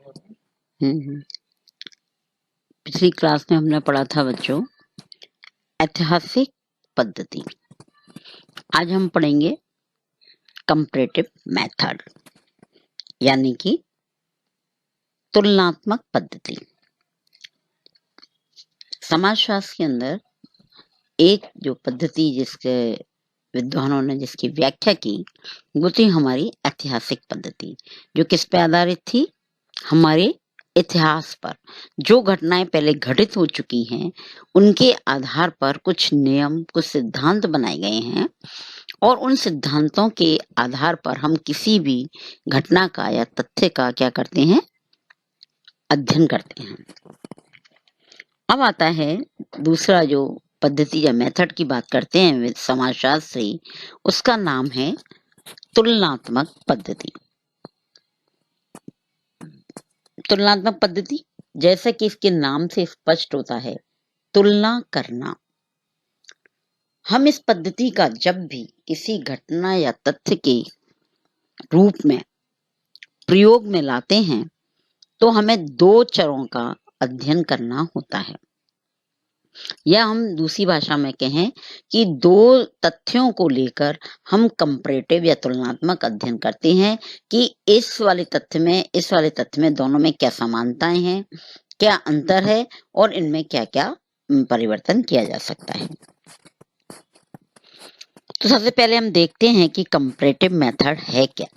हम्म। पिछली क्लास में हमने पढ़ा था बच्चों ऐतिहासिक पद्धति। आज हम पढ़ेंगे कंपैरेटिव मेथड यानी कि तुलनात्मक पद्धति। समाजशास्त्र के अंदर एक जो पद्धति जिसके विद्वानों ने जिसकी व्याख्या की वो थी हमारी ऐतिहासिक पद्धति, जो किस पे आधारित थी? हमारे इतिहास पर। जो घटनाएं पहले घटित हो चुकी हैं उनके आधार पर कुछ नियम, कुछ सिद्धांत बनाए गए हैं और उन सिद्धांतों के आधार पर हम किसी भी घटना का या तथ्य का क्या करते हैं? अध्ययन करते हैं। अब आता है दूसरा जो पद्धति या मेथड की बात करते हैं समाजशास्त्री, उसका नाम है तुलनात्मक पद्धति। तुलनात्मक पद्धति जैसा कि इसके नाम से स्पष्ट होता है, तुलना करना। हम इस पद्धति का जब भी किसी घटना या तथ्य के रूप में प्रयोग में लाते हैं तो हमें दो चरों का अध्ययन करना होता है, या हम दूसरी भाषा में कहें कि दो तथ्यों को लेकर हम कंपैरेटिव या तुलनात्मक अध्ययन करते हैं कि इस वाले तथ्य में इस वाले तथ्य में दोनों में क्या समानताएं हैं, क्या अंतर है और इनमें क्या क्या परिवर्तन किया जा सकता है। तो सबसे पहले हम देखते हैं कि कंपैरेटिव मेथड है क्या।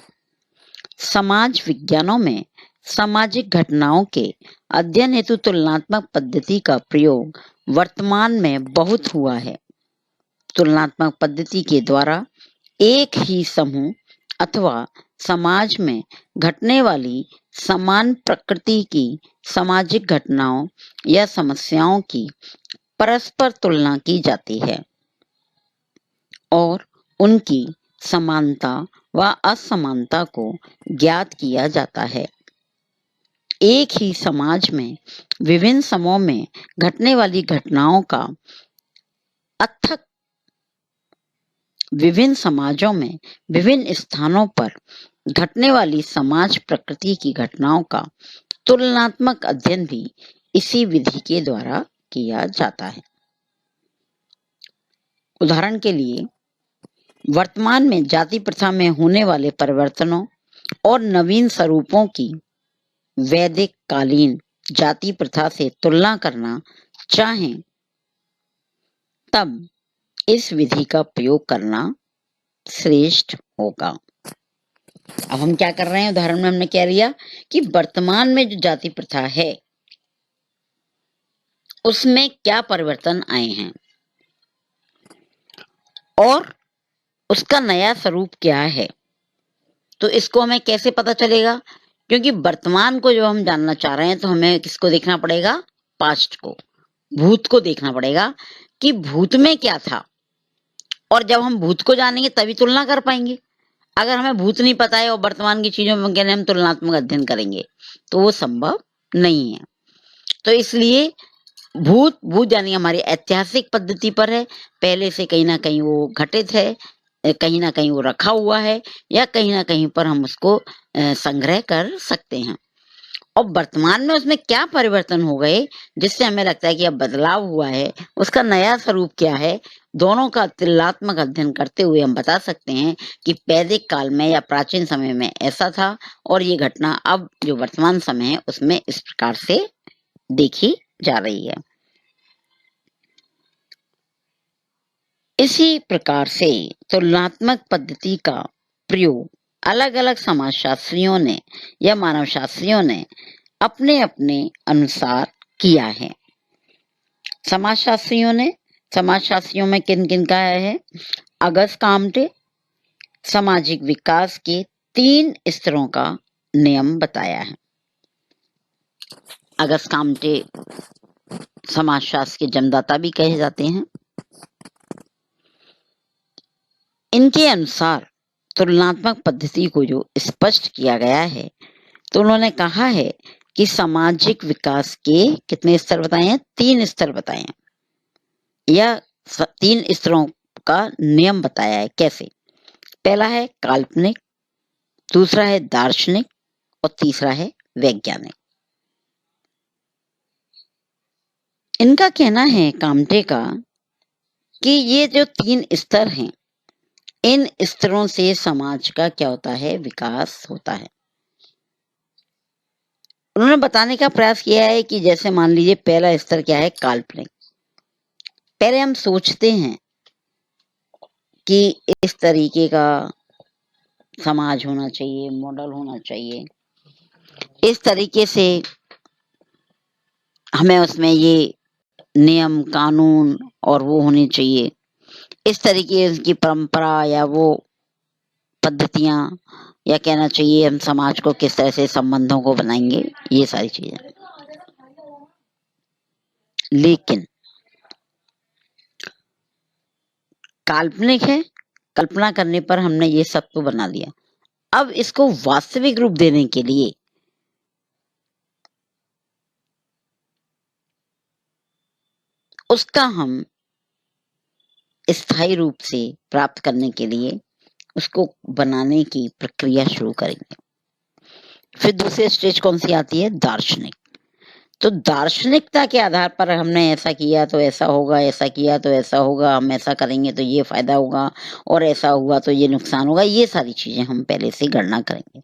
समाज विज्ञानों में सामाजिक घटनाओं के अध्ययन हेतु तुलनात्मक पद्धति का प्रयोग वर्तमान में बहुत हुआ है। तुलनात्मक पद्धति के द्वारा एक ही समूह अथवा समाज में घटने वाली समान प्रकृति की सामाजिक घटनाओं या समस्याओं की परस्पर तुलना की जाती है और उनकी समानता व असमानता को ज्ञात किया जाता है। एक ही समाज में विभिन्न समूहों में घटने वाली घटनाओं का अथक विभिन्न समाजों में विभिन्न स्थानों पर घटने वाली समाज प्रकृति की घटनाओं का तुलनात्मक अध्ययन भी इसी विधि के द्वारा किया जाता है। उदाहरण के लिए वर्तमान में जाति प्रथा में होने वाले परिवर्तनों और नवीन स्वरूपों की वैदिक कालीन जाति प्रथा से तुलना करना चाहें तब इस विधि का प्रयोग करना श्रेष्ठ होगा। अब हम क्या कर रहे हैं, उदाहरण में हमने क्या लिया कि वर्तमान में जो जाति प्रथा है उसमें क्या परिवर्तन आए हैं और उसका नया स्वरूप क्या है। तो इसको हमें कैसे पता चलेगा? क्योंकि वर्तमान को जो हम जानना चाह रहे हैं तो हमें किसको देखना पड़ेगा? पास्ट को, भूत को देखना पड़ेगा कि भूत में क्या था, और जब हम भूत को जानेंगे तभी तुलना कर पाएंगे। अगर हमें भूत नहीं पता है और वर्तमान की चीजों में कहने हम तुलनात्मक अध्ययन करेंगे तो वो संभव नहीं है। तो इसलिए भूत यानी हमारी ऐतिहासिक पद्धति पर है, पहले से कहीं ना कहीं वो घटित है, कहीं ना कहीं वो रखा हुआ है, या कहीं ना कहीं पर हम उसको संग्रह कर सकते हैं। और वर्तमान में उसमें क्या परिवर्तन हो गए जिससे हमें लगता है कि अब बदलाव हुआ है, उसका नया स्वरूप क्या है, दोनों का तुलनात्मक अध्ययन करते हुए हम बता सकते हैं कि वैदिक काल में या प्राचीन समय में ऐसा था और ये घटना अब जो वर्तमान समय है उसमें इस प्रकार से देखी जा रही है। इसी प्रकार से तुलनात्मक पद्धति का प्रयोग अलग अलग समाजशास्त्रियों ने या मानव शास्त्रियों ने अपने अपने अनुसार किया है। समाजशास्त्रियों में किन किन का है? अगस्त काम्टे सामाजिक विकास के 3 स्तरों का नियम बताया है। अगस्त काम्टे समाजशास्त्र के जन्मदाता भी कहे जाते हैं। इनके अनुसार तुलनात्मक पद्धति को जो स्पष्ट किया गया है तो उन्होंने कहा है कि सामाजिक विकास के कितने स्तर बताए हैं? 3 स्तर बताए हैं, या 3 स्तरों का नियम बताया है। कैसे? पहला है काल्पनिक, दूसरा है दार्शनिक और तीसरा है वैज्ञानिक। इनका कहना है काम्टे का कि ये जो 3 स्तर हैं, इन स्तरों से समाज का क्या होता है, विकास होता है। उन्होंने बताने का प्रयास किया है कि जैसे मान लीजिए पहला स्तर क्या है, काल्पनिक। पहले हम सोचते हैं कि इस तरीके का समाज होना चाहिए, मॉडल होना चाहिए, इस तरीके से हमें उसमें ये नियम कानून और वो होने चाहिए, इस तरीके की परंपरा या वो पद्धतियां, या कहना चाहिए हम समाज को किस तरह से संबंधों को बनाएंगे, ये सारी चीजें। लेकिन काल्पनिक है, कल्पना करने पर हमने ये सब तो बना लिया। अब इसको वास्तविक रूप देने के लिए उसका हम स्थायी रूप से प्राप्त करने के लिए उसको बनाने की प्रक्रिया शुरू करेंगे। फिर दूसरी स्टेज कौन सी आती है, दार्शनिक। तो दार्शनिकता के आधार पर हमने ऐसा किया तो ऐसा होगा, ऐसा किया तो ऐसा होगा, हम ऐसा करेंगे तो ये फायदा होगा, और ऐसा हुआ तो ये नुकसान होगा, ये सारी चीजें हम पहले से गणना करेंगे।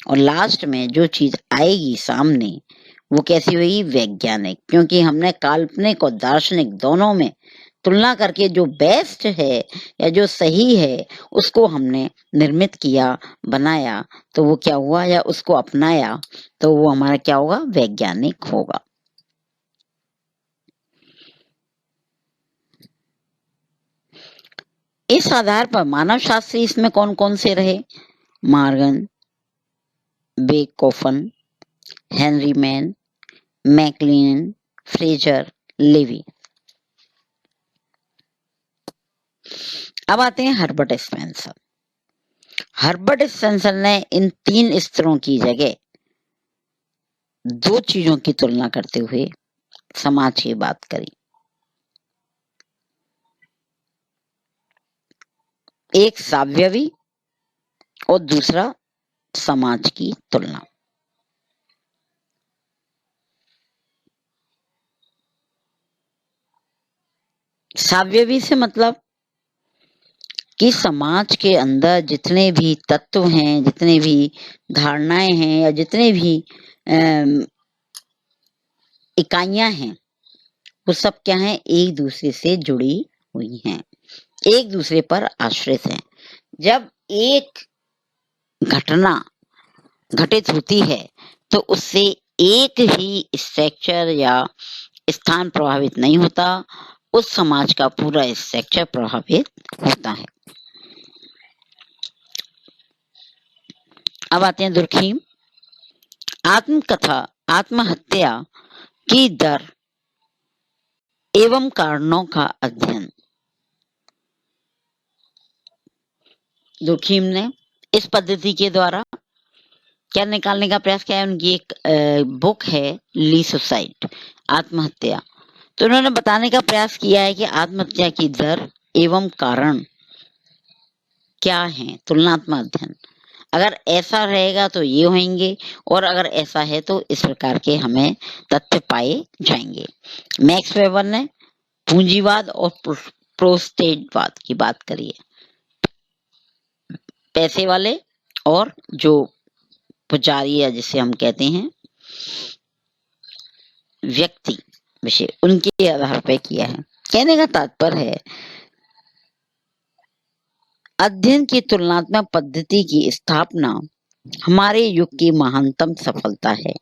और लास्ट में जो चीज आएगी सामने वो कैसी होगी, वैज्ञानिक। क्योंकि हमने काल्पनिक और दार्शनिक दोनों में तुलना करके जो बेस्ट है या जो सही है उसको हमने निर्मित किया, बनाया, तो वो क्या हुआ, या उसको अपनाया तो वो हमारा क्या होगा, वैज्ञानिक होगा। इस आधार पर मानव शास्त्री इसमें कौन कौन से रहे, Morgan, Bachofen, Henry Maine, McLennan, Frazer, Lowie. अब आते हैं हर्बर्ट स्पेंसर। हर्बर्ट स्पेंसर ने इन 3 स्तरों की जगह 2 चीजों की तुलना करते हुए समाज की बात करी। एक साव्यवी और दूसरा समाज की तुलना। साव्यवी से मतलब कि समाज के अंदर जितने भी तत्व हैं, जितने भी धारणाएं हैं, या जितने भी इकाइयां हैं, वो सब क्या है, एक दूसरे से जुड़ी हुई हैं, एक दूसरे पर आश्रित हैं। जब एक घटना घटित होती है तो उससे एक ही स्ट्रक्चर या स्थान प्रभावित नहीं होता, उस समाज का पूरा स्ट्रक्चर प्रभावित होता है। अब आते हैं दुर्खीम। आत्मकथा, आत्महत्या की दर एवं कारणों का अध्ययन। दुर्खीम ने इस पद्धति के द्वारा क्या निकालने का प्रयास किया है, उनकी एक बुक है ली सुसाइड, आत्महत्या। तो उन्होंने बताने का प्रयास किया है कि आत्महत्या की दर एवं कारण क्या है, तुलनात्मक अध्ययन। अगर ऐसा रहेगा तो ये होंगे, और अगर ऐसा है तो इस प्रकार के हमें तथ्य पाए जाएंगे। मैक्स वेबर ने पूंजीवाद और प्रोस्टेटवाद की बात करी है, पैसे वाले और जो पुजारी या जिसे हम कहते हैं व्यक्ति विषय, उनके आधार पर किया है। कहने का तात्पर्य है अध्ययन की तुलनात्मक पद्धति की स्थापना हमारे युग की महानतम सफलता है।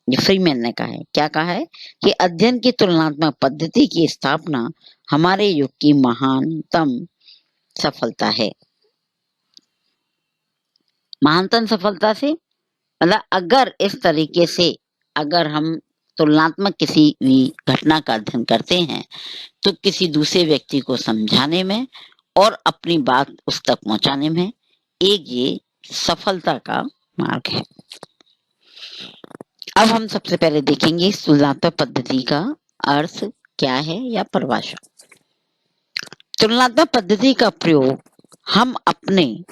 ये फ्रीमैन ने कहा है, क्या कहा है कि अध्ययन की तुलनात्मक पद्धति की स्थापना हमारे युग की महानतम सफलता है। महानतम सफलता से मतलब अगर इस तरीके से अगर हम तुलनात्मक किसी भी घटना का अध्ययन करते हैं तो किसी दूसरे व्यक्ति को समझाने में और अपनी बात उस तक पहुंचाने में एक ये सफलता का मार्ग है। अब हम सबसे पहले देखेंगे तुलनात्मक पद्धति का अर्थ क्या है या परिभाषा। तुलनात्मक पद्धति का प्रयोग हम अपने